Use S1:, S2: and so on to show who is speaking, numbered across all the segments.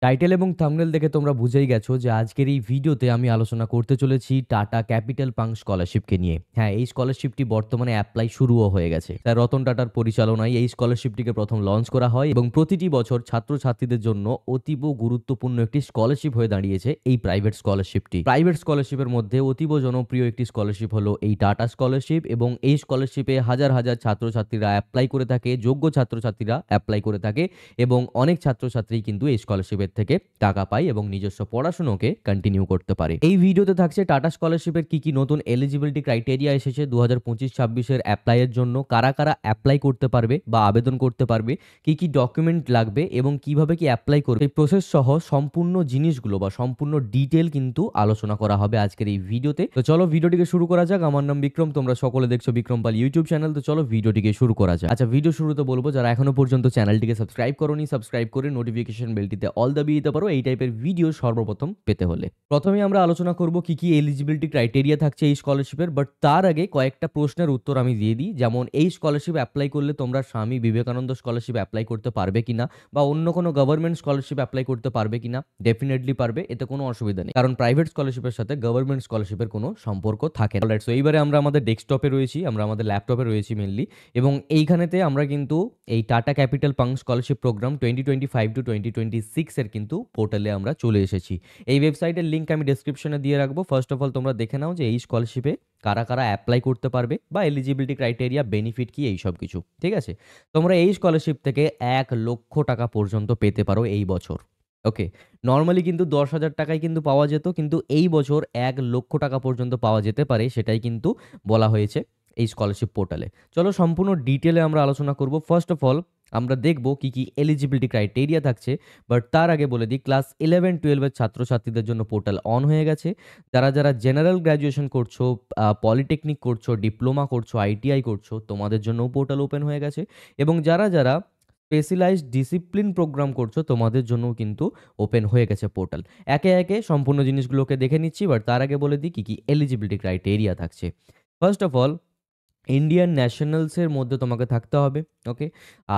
S1: Title এবং thumbnail দেখে তোমরা বুঝেই গেছো যে আজকের এই ভিডিওতে আমি আলোচনা করতে চলেছি টাটা ক্যাপিটাল পাঙ্ক স্কলারশিপকে নিয়ে। হ্যাঁ, এই স্কলারশিপটি বর্তমানে অ্যাপ্লাই শুরুও হয়ে গেছে। তাই রতন টাটার পরিচালনায় এই স্কলারশিপটিকে প্রথম লঞ্চ করা হয় এবং প্রতিটি বছর ছাত্রছাত্রীদের জন্য অতীব গুরুত্বপূর্ণ একটি স্কলারশিপ হয়ে দাঁড়িয়েছে এই প্রাইভেট স্কলারশিপটি। প্রাইভেট স্কলারশিপের মধ্যে অতীব জনপ্রিয় একটি স্কলারশিপ হলো এই টাটা স্কলারশিপ এবং এই স্কলারশিপে হাজার হাজার ছাত্রছাত্রীরা অ্যাপ্লাই করে থাকে, যোগ্য ছাত্রছাত্রীরা অ্যাপ্লাই করে থাকে এবং অনেক ছাত্রছাত্রী কিন্তু এই স্কলারশিপের থেকে টাকা পায় এবং নিজস্ব পড়াশোনাকে কন্টিনিউ করতে পারে। এই ভিডিওতে থাকছে টাটা স্কলারশিপের কি নতুন এলিজিবিলিটি ক্রাইটেরিয়া এসেছে 2025-26 এর অ্যাপ্লাইয়ের জন্য, কারা কারা অ্যাপ্লাই করতে পারবে বা আবেদন করতে পারবে, কি ডকুমেন্ট লাগবে এবং কিভাবে কি অ্যাপ্লাই করবে, এই প্রসেস সহ সম্পূর্ণ জিনিসগুলো বা সম্পূর্ণ ডিটেল কিন্তু আলোচনা করা হবে আজকের এই ভিডিওতে। তো চলো ভিডিওটিকে শুরু করা যাক। আমার নাম বিক্রম, তোমরা সকলে দেখছো বিক্রম পাল ইউটিউব চ্যানেল। তো চলো ভিডিওটিকে শুরু করা যাক। আচ্ছা, ভিডিও শুরুতে বলবো যারা এখনো পর্যন্ত চ্যানেলটিকে সাবস্ক্রাইব করোনি, সাবস্ক্রাইব করে নোটিফিকেশন বেলটিতে অল দাবিয়ে দিতে পারো এই টাইপের ভিডিও সর্বপ্রথম পেতে হলে। প্রথমে আমরা আলোচনা করব কি এলিজিবিলিটি ক্রাইটেরিয়া থাকছে এই স্কলারশিপের, বাট তার আগে কয়েকটা প্রশ্নের উত্তর আমি দিয়ে দিই। যেমন এই স্কলারশিপ অ্যাপ্লাই করলে তোমরা স্বামী বিবেকানন্দ স্কলারশিপ অ্যাপ্লাই করতে পারবে কিনা বা অন্য কোনো গভর্নমেন্ট স্কলারশিপ অ্যাপ্লাই করতে পারবে কিনা। ডেফিনেটলি পারবে, এতে কোনো অসুবিধা নেই, কারণ প্রাইভেট স্কলারশিপের সাথে গভর্নমেন্ট স্কলারশিপের কোনো সম্পর্ক থাকে না। অলরাইট, সো এইবারে আমরা আমাদের ডেস্কটপে রয়েছি, আমরা আমাদের ল্যাপটপে রয়েছি মেনলি, এবং এইখানেতে আমরা কিন্তু এই Tata Capital Pankh scholarship program 2025 এর কিন্তু পোর্টালে আমরা চলে এসেছি। এই ওয়েবসাইটের লিঙ্ক আমি ডেসক্রিপশনে দিয়ে রাখবো। ফার্স্ট অফ অল তোমরা দেখে নাও যে এই স্কলারশিপে কারা কারা অ্যাপ্লাই করতে পারবে বা এলিজিবিলিটি ক্রাইটেরিয়া, বেনিফিট কি, এই সব কিছু। ঠিক আছে, তোমরা এই স্কলারশিপ থেকে 1,00,000 টাকা পর্যন্ত পেতে পারো এই বছর। ওকে, নর্মালি কিন্তু 10,000 টাকায় কিন্তু পাওয়া যেত, কিন্তু এই বছর 1,00,000 টাকা পর্যন্ত পাওয়া যেতে পারে, সেটাই কিন্তু বলা হয়েছে এই স্কলারশিপ পোর্টালে। চলো সম্পূর্ণ ডিটেলে আমরা আলোচনা করব। ফার্স্ট অফ অল আমরা দেখব কি এলিজিবিলিটি ক্রাইটেরিয়া থাকছে, বাট তার আগে বলে দিই ক্লাস 11-12 এর ছাত্রছাত্রীদের জন্য পোর্টাল অন হয়ে গেছে। যারা যারা জেনারেল গ্র্যাজুয়েশন করছো, পলিটেকনিক করছো, ডিপ্লোমা করছো, আইটিআই করছো, তোমাদের জন্য পোর্টাল ওপেন হয়ে গেছে। এবং যারা যারা স্পেশালাইজড ডিসিপ্লিন প্রোগ্রাম করছো, তোমাদের জন্যও কিন্তু ওপেন হয়ে গেছে পোর্টাল। একে একে সম্পূর্ণ জিনিসগুলোকে দেখে নিচ্ছি, বাট তার আগে বলে দিই কি এলিজিবিলিটি ক্রাইটেরিয়া থাকছে। ফার্স্ট অফ অল ইন্ডিয়ান ন্যাশনালসের মধ্যে তোমাকে থাকতে হবে। ওকে,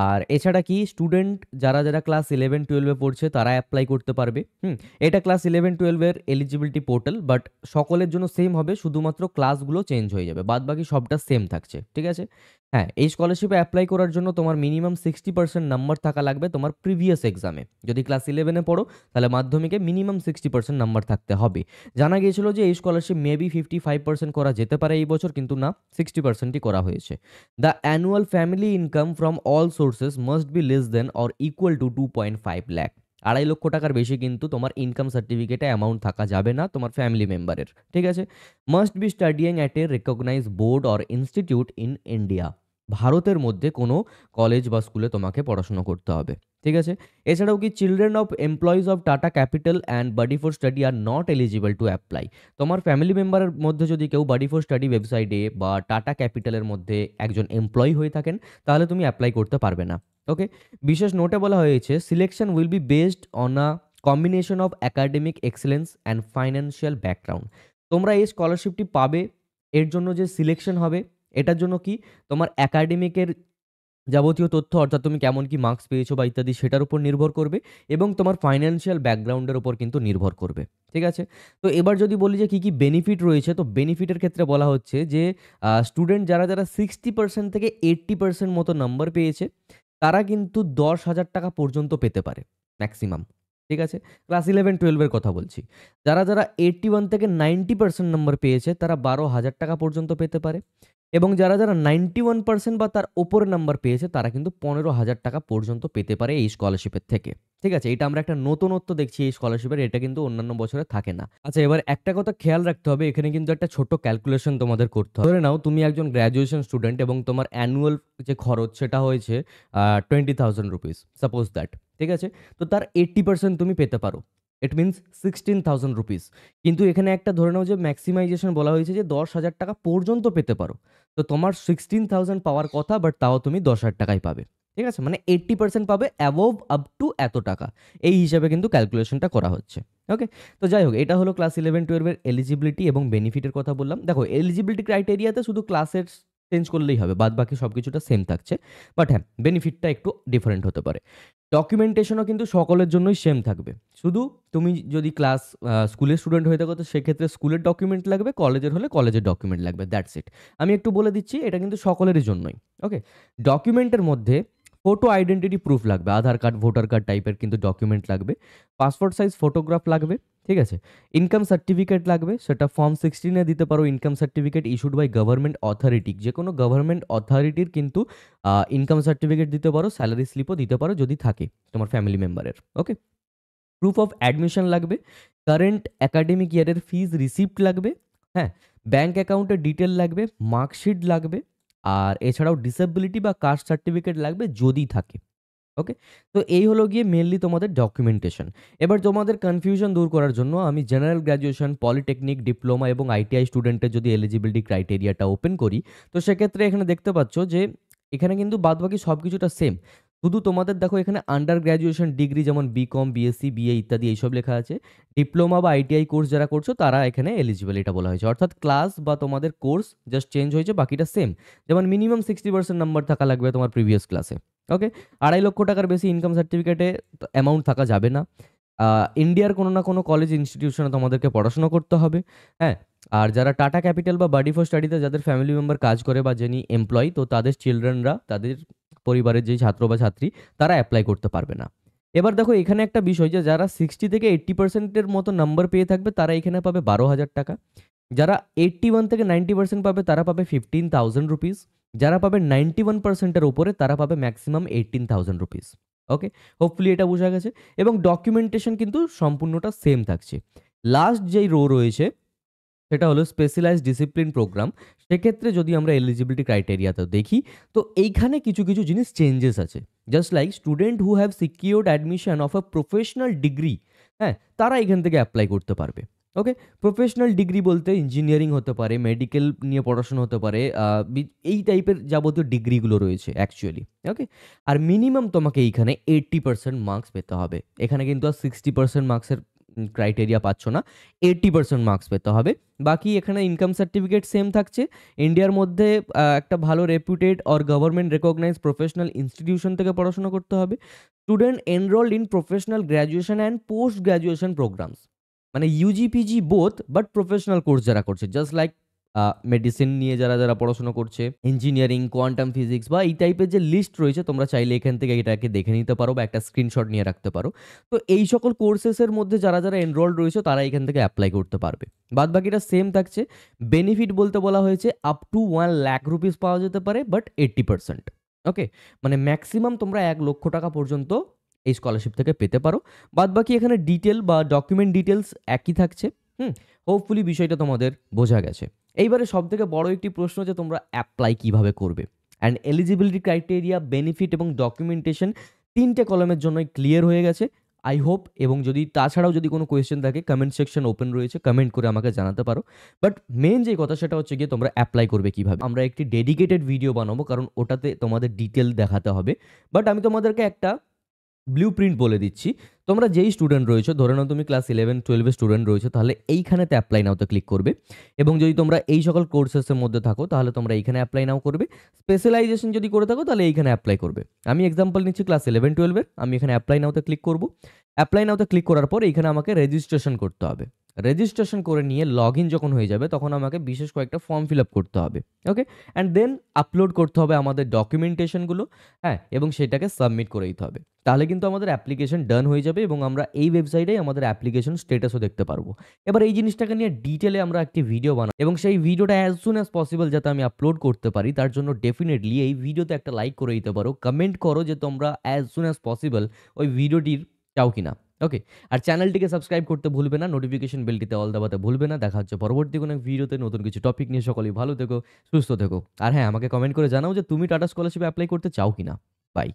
S1: আর এছাড়া কি স্টুডেন্ট যারা যারা ক্লাস 11-12-এ পড়ছে তারা অ্যাপ্লাই করতে পারবে। এটা ক্লাস 11-12-এর এলিজিবিলিটি পোর্টাল, বাট সকলের জন্য সেম হবে, শুধুমাত্র ক্লাসগুলো চেঞ্জ হয়ে যাবে, বাদ বাকি সবটা সেম থাকছে। ঠিক আছে, হ্যাঁ, এই স্কলারশিপে অ্যাপ্লাই করার জন্য তোমার মিনিমাম 60% নাম্বার থাকা লাগবে তোমার প্রিভিয়াস এক্সামে। যদি ক্লাস 11-এ পড়ো তাহলে মাধ্যমিকে মিনিমাম 60% নাম্বার থাকতে হবে। জানা গিয়েছিল যে এই স্কলারশিপ মেবি 55% করা যেতে পারে এই বছর, কিন্তু না, 60%ই করা হয়েছে। The annual family income from all sources must be less than or equal to 2.5 lakh. 2.5 লক্ষ টাকার বেশি কিন্তু তোমার ইনকাম সার্টিফিকেটে অ্যামাউন্ট থাকা যাবে না তোমার ফ্যামিলি মেম্বারের। ঠিক আছে, must be studying at a recognise board or institute in India. ভারতের মধ্যে কোনো কলেজ বা স্কুলে তোমাকে পড়াশোনা করতে হবে। ঠিক আছে, এছাড়াও কি children of employees of tata capital and body for study are not eligible to apply. তোমার ফ্যামিলি মেম্বারের মধ্যে যদি কেউ বডি ফর স্টাডি ওয়েবসাইটে বা টাটা ক্যাপিটালের মধ্যে একজন এমপ্লয়ি হয়ে থাকেন তাহলে তুমি অ্যাপ্লাই করতে পারবে না। ওকে, বিশেষ নোটে বলা হয়েছে selection will be based on a combination of academic excellence and financial background. তোমরা এই স্কলারশিপটি পাবে, এর জন্য যে সিলেকশন হবে এটার জন্য কি তোমার একাডেমিকের যাবতীয় তথ্য, অর্থাৎ তুমি কেমন কি মার্কস পেয়েছো বা ইত্যাদি, সেটার উপর নির্ভর করবে এবং তোমার ফাইন্যান্সিয়াল ব্যাকগ্রাউন্ডের উপর কিন্তু নির্ভর করবে। ঠিক আছে, তো এবার যদি বলি যে কি বেনিফিট রয়েছে, তো বেনিফিটের ক্ষেত্রে বলা হচ্ছে যে স্টুডেন্ট যারা যারা 60% থেকে 80% মতো নাম্বার পেয়েছে তারা কিন্তু 10,000 টাকা পর্যন্ত পেতে পারে ম্যাক্সিমাম। ঠিক আছে, ক্লাস 11-12-এর কথা বলছি। যারা যারা 81 থেকে 90% নাম্বার পেয়েছে তারা 12,000 টাকা পর্যন্ত পেতে পারে, এবং যারা যারা 91% বা তার ওপরে নাম্বার পেয়েছে তারা কিন্তু 15,000 টাকা পর্যন্ত পেতে পারে এই স্কলারশিপের থেকে। ঠিক আছে, এটা আমরা একটা নতুনত্ব দেখছি এই স্কলারশিপের, এটা কিন্তু অন্যান্য বছরে থাকে না। আচ্ছা, এবার একটা কথা খেয়াল রাখতে হবে, এখানে কিন্তু একটা ছোট্ট ক্যালকুলেশন তোমাদের করতে হবে। ধরে নাও তুমি একজন গ্র্যাজুয়েশন স্টুডেন্ট এবং তোমার অ্যানুয়াল যে খরচ সেটা হয়েছে 20,000 রুপিস, সাপোজ দ্যাট। ঠিক আছে, তো তার 80% তুমি পেতে পারো, ইট মিনস 16,000 রুপিস। কিন্তু এখানে একটা ধরে নাও যে ম্যাক্সিমাইজেশন বলা হয়েছে যে 10,000 টাকা পর্যন্ত পেতে পারো। তো তোমার 16,000 পাওয়ার কথা, বাট তাও তুমি 10,000 টাকাই পাবে। ঠিক আছে, মানে 80% পাবে অ্যাবোভ আপ টু এত টাকা, এই হিসাবে কিন্তু ক্যালকুলেশনটা করা হচ্ছে। ওকে, তো যাই হোক, এটা হলো ক্লাস 11-12-এর এলিজিবিলিটি এবং বেনিফিটের কথা বললাম। দেখো, এলিজিবিলিটি ক্রাইটেরিয়াতে শুধু ক্লাসের চেঞ্জ করলেই হবে, বাদ বাকি সব কিছুটা সেম থাকছে। বাট হ্যাঁ, বেনিফিটটা একটু ডিফারেন্ট হতে পারে। ডকুমেন্টেশনও কিন্তু সকলের জন্যই সেম থাকবে। শুধু তুমি যদি স্কুলের স্টুডেন্ট হয়ে থাকো তো সেক্ষেত্রে স্কুলের ডকুমেন্ট লাগবে, কলেজের হলে কলেজের ডকুমেন্ট লাগবে, দ্যাটস ইট। আমি একটু বলে দিচ্ছি, এটা কিন্তু সকলেরই জন্যই। ওকে, ডকুমেন্টের মধ্যে ফটো আইডেন্টিটি প্রুফ লাগবে, আধার কার্ড, ভোটার কার্ড টাইপের কিন্তু ডকুমেন্ট লাগবে। পাসপোর্ট সাইজ ফটোগ্রাফ লাগবে, ঠিক আছে। ইনকাম সার্টিফিকেট লাগবে, সেটা ফর্ম 16 দিতে পারো। Income certificate issued by government authority, যে কোনো গভর্নমেন্ট অথরিটির কিন্তু ইনকাম সার্টিফিকেট দিতে পারো, স্যালারি স্লিপও দিতে পারো যদি থাকে তোমার ফ্যামিলি মেম্বারের। ওকে, প্রুফ অফ অ্যাডমিশন লাগবে, কারেন্ট একাডেমিক ইয়ারের ফিজ রিসিপ্ট লাগবে, হ্যাঁ, ব্যাঙ্ক অ্যাকাউন্টের ডিটেল লাগবে, মার্কশিট লাগবে, আর এছাড়াও ডিসেবিলিটি বা কাস্ট সার্টিফিকেট লাগবে যদি থাকে। ওকে, তো এই হলো গিয়ে মেনলি তোমাদের ডকুমেন্টেশন। এবার তোমাদের কনফিউশন দূর করার জন্য আমি জেনারেল গ্র্যাজুয়েশন, পলিটেকনিক, ডিপ্লোমা এবং আইটিআই স্টুডেন্টের যদি এলিজিবিলিটি ক্রাইটেরিয়াটা ওপেন করি, তো সেক্ষেত্রে এখানে দেখতে পাচ্ছ যে এখানে কিন্তু বাদবাকি সব কিছুটা সেম। শুধু তোমাদের দেখো এখানে আন্ডার গ্র্যাজুয়েশন ডিগ্রি যেমন বিকম, বিএসসি, বিএ ইত্যাদি এইসব লেখা আছে। ডিপ্লোমা বা আইটিআই কোর্স যারা করছো তারা এখানে এলিজিবল, এটা বলা হয়েছে। অর্থাৎ ক্লাস বা তোমাদের কোর্স জাস্ট চেঞ্জ হয়েছে, বাকিটা সেম। যেমন মিনিমাম 60% নাম্বার থাকা লাগবে তোমার প্রিভিয়াস ক্লাসে। ওকে, 2.5 লক্ষ টাকার বেশি ইনকাম সার্টিফিকেটে অ্যামাউন্ট থাকা যাবে না। ইন্ডিয়ার কোনো না কোনো কলেজ ইনস্টিটিউশনে তোমাদেরকে পড়াশোনা করতে হবে। হ্যাঁ, আর যারা টাটা ক্যাপিটাল বা বাডি ফর স্টাডিতে যাদের ফ্যামিলি মেম্বার কাজ করে বা যিনি এমপ্লয়ি, তো তাদের চিলড্রেনরা, তাদের পরিবারের যেই ছাত্র বা ছাত্রী, তারা অ্যাপ্লাই করতে পারবে না। এবার দেখো এখানে একটা বিষয়, যে যারা 60 থেকে 80%-এর মতো নাম্বার পেয়ে থাকবে তারা এখানে পাবে 12,000 টাকা। যারা 81 থেকে 90% পাবে তারা পাবে 15,000 রুপিস। যারা পাবে 91%-এর উপরে তারা পাবে ম্যাক্সিমাম 18,000 রুপিস। ওকে, হোপফুলি এটা বোঝা গেছে। এবং ডকুমেন্টেশন কিন্তু সম্পূর্ণটা সেম থাকছে। লাস্ট যেই রো রয়েছে সেটা হলো স্পেশালাইজড ডিসিপ্লিন প্রোগ্রাম। সেক্ষেত্রে যদি আমরা এলিজিবিলিটি ক্রাইটেরিয়াতে দেখি, তো এইখানে কিছু কিছু জিনিস চেঞ্জেস আছে। Just like student who have secured admission of a professional degree, হ্যাঁ, তারা এখান থেকে অ্যাপ্লাই করতে পারবে। ওকে, প্রফেশনাল ডিগ্রি বলতে ইঞ্জিনিয়ারিং হতে পারে, মেডিকেল নিয়ে পড়াশোনা হতে পারে, এই টাইপের যাবতীয় ডিগ্রিগুলো রয়েছে অ্যাকচুয়ালি। ওকে, আর মিনিমাম তোমাকে এইখানে 80% মার্কস পেতে হবে। এখানে কিন্তু আর 60% মার্কসের ক্রাইটেরিয়া পাচ্ছ না, 80% মার্কস পেতে হবে। বাকি এখানে ইনকাম সার্টিফিকেট সেম থাকছে। ইন্ডিয়ার মধ্যে একটা ভালো reputed or government recognise professional institution থেকে পড়াশোনা করতে হবে। Student enrolled in professional graduation and post graduation programmes, মানে UG PG both, but professional course যারা করছে, জাস্ট লাইক মেডিসিন নিয়ে যারা যারা পড়াশোনা করছে, ইঞ্জিনিয়ারিং, কোয়ান্টাম ফিজিক্স বা এই টাইপের যে লিস্ট রয়েছে, তোমরা চাইলে এখান থেকে এটাকে দেখে নিতে পারো বা একটা স্ক্রিনশট নিয়ে রাখতে পারো। তো এই সকল কোর্সেসের মধ্যে যারা যারা এনরোল্ড রয়েছে তারা এখান থেকে অ্যাপ্লাই করতে পারবে। বাদ বাকিটা সেম থাকছে। বেনিফিট বলতে বলা হয়েছে আপ টু 1,00,000 রুপিস পাওয়া যেতে পারে, বাট 80%। ওকে, মানে ম্যাক্সিমাম তোমরা 1,00,000 টাকা পর্যন্ত এই স্কলারশিপ থেকে পেতে পারো। বাদ বাকি এখানে ডিটেল বা ডকুমেন্ট ডিটেলস একই থাকছে। হোপফুলি বিষয়টা তোমাদের বোঝা গেছে। এইবারে সবথেকে বড় একটি প্রশ্ন, যে তোমরা অ্যাপ্লাই কিভাবে করবে। অ্যান্ড এলিজিবিলিটি ক্রাইটেরিয়া, বেনিফিট এবং ডকুমেন্টেশন 3টে কলমের জন্যই ক্লিয়ার হয়ে গেছে আই হোপ। এবং যদি তাছাড়াও যদি কোনো কোয়েশ্চেন থাকে, কমেন্ট সেকশন ওপেন রয়েছে, কমেন্ট করে আমাকে জানাতে পারো। বাট মেন যে কথা সেটা হচ্ছে গিয়ে তোমরা অ্যাপ্লাই করবে কিভাবে। আমরা একটি ডেডিকেটেড ভিডিও বানাবো, কারণ ওটাতে তোমাদের ডিটেল দেখাতে হবে। বাট আমি তোমাদেরকে একটা ব্লুপ্রিন্ট বলে দিচ্ছি। তোমরা যেই স্টুডেন্ট রয়েছো, ধরে নাও তুমি ক্লাস 11-12 স্টুডেন্ট রয়েছো, তাহলে এইখানেতে অ্যাপ্লাই নাওতে ক্লিক করবে। এবং যদি তোমরা এই সকল কোর্সেসের মধ্যে থাকো তাহলে তোমরা এইখানে অ্যাপ্লাই নাও করবে। স্পেশালাইজেশন যদি করে থাকো তাহলে এইখানে অ্যাপ্লাই করবে। আমি এক্সাম্পল নিচ্ছি ক্লাস 11-12-এর, আমি এখানে অ্যাপ্লাই নাওতে ক্লিক করব। অ্যাপ্লাই নাওতে ক্লিক করার পর এইখানে আমাকে রেজিস্ট্রেশন করতে হবে। রেজিস্ট্রেশন করে নিয়ে লগ ইন যখন হয়ে যাবে তখন আমাকে বিশেষ কয়েকটা ফর্ম ফিল আপ করতে হবে। ওকে, অ্যান্ড দেন আপলোড করতে হবে আমাদের ডকুমেন্টেশনগুলো, হ্যাঁ, এবং সেটাকে সাবমিট করে দিতে হবে। তাহলে কিন্তু আমাদের অ্যাপ্লিকেশন ডান হয়ে যাবে এবং আমরা এই ওয়েবসাইটেই আমাদের অ্যাপ্লিকেশন স্ট্যাটাসও দেখতে পারবো। এবার এই জিনিসটাকে নিয়ে ডিটেলে আমরা একটি ভিডিও বানাবো এবং সেই ভিডিওটা অ্যাজ সুন অ্যাজ পসিবল যাতে আমি আপলোড করতে পারি, তার জন্য ডেফিনেটলি এই ভিডিওতে একটা লাইক করে দিতে পারো। কমেন্ট করো যে তোমরা অ্যাজ সুন অ্যাজ পসিবল ওই ভিডিওটির চাও কিনা। ওকে, আর চ্যানেলটিকে সাবস্ক্রাইব করতে ভুলবে না, নোটিফিকেশন বেলটিতে অল দাবাতে ভুলবে না। দেখা হচ্ছে পরবর্তী কোনো ভিডিওতে নতুন কিছু টপিক নিয়ে। সকলেই ভালো থেকো, সুস্থ থেকো। আর হ্যাঁ, আমাকে কমেন্ট করে জানাও যে তুমি টাটা স্কলারশিপে অ্যাপ্লাই করতে চাও কিনা। বাই।